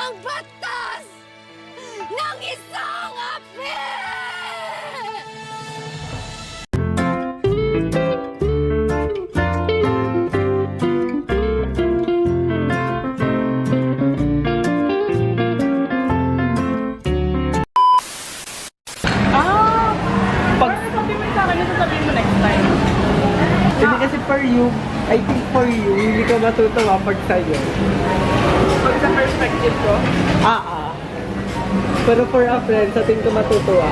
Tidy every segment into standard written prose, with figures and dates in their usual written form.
ang batas ng isang api! Hindi kasi for you, I think for you, hindi ka matutuwa pag sa'yo. Pag sa perspective ko, Pero for a friend, sa tingin ko matutuwa.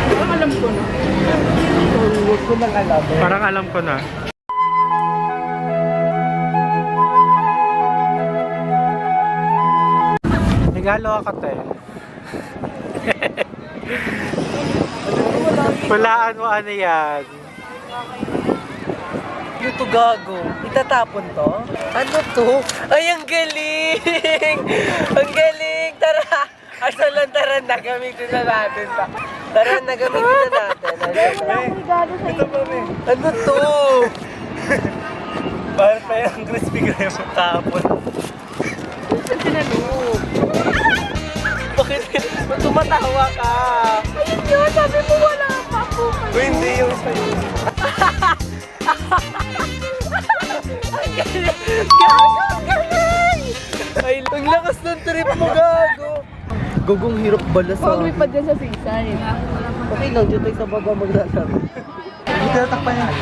parang alam ko na. So, huwag ko nang alam. Parang alam ko na. Regalo ako, te. Walaan mo ano yan. Ano to, gago? Itatapon to? Ano to? Ay, ang galing! Ang galing! Tara! Arsalan, tara na. Gamitin na natin pa. Tara na, gamitin na natin. Ito pa rin. Ano to? Parang pa yung crispy kreme mo tapon. Bakit? Tumatawa ka? Ayun yun, sabi mo wala pa po. Uy, hindi yung sa'yo. Gago! Galing! Ay, ang lakas ng trip mo, gago! Gagong hirap balas Huwag may pa dyan sa sisay. Okay lang, dito tayo sa baba maglalaro. Hindi tatakpan yan.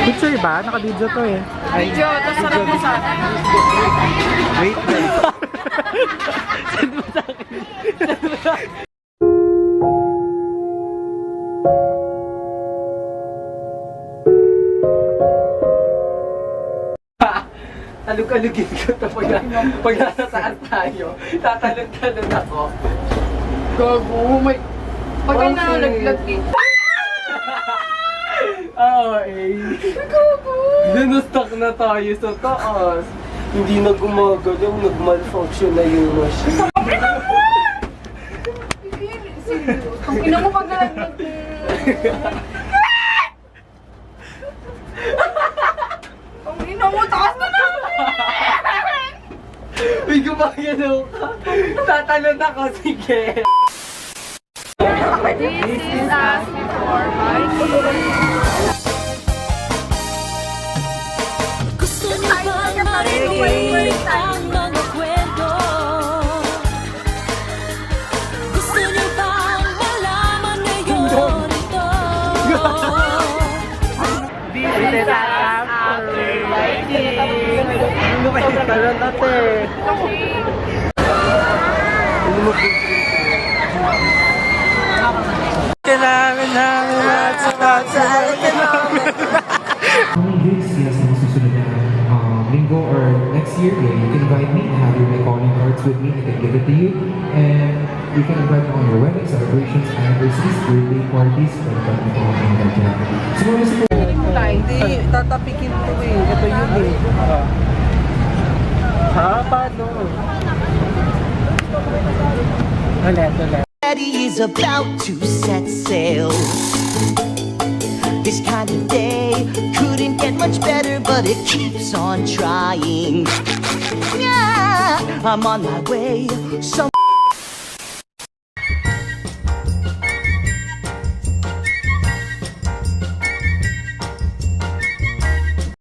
Picture ba? Naka-video to eh. Video, tapos sarap mo sa akin. Wait, wait. Talog-alugin ko ito pag nasa taas tayo. Tatalon-talon ako. Gago, may... Pag Okay. nalaglag eh. Gago! Dinustak na tayo sa taas. Hindi na gumagalaw, nag-malfunction na yung machine. Ang ina mo pag nalaglag Ang ina mo, taas na naman! Uy, gumagalaw ka. Tatalon ako, sige. This is us before my Gusto niyo bang marinig ang mga kwento? Gusto niyo bang malaman ngayon ito? This is after lighting. Ano kayo? Talon natin. Ano mo po? How many gigs sila sa masusunod na linggo or next year, you can invite me and have your calling cards with me. I can give it to you. And you can invite me on your wedding celebrations, anniversaries, birthday parties, or whatever you invite you. So, what is it? Hindi, tatapikin to eh. Ito yun eh. Ha? Paano? Ulit. Daddy is about to set sail. This kind of day couldn't get much better, but it keeps on trying. Yeah, I'm on my way.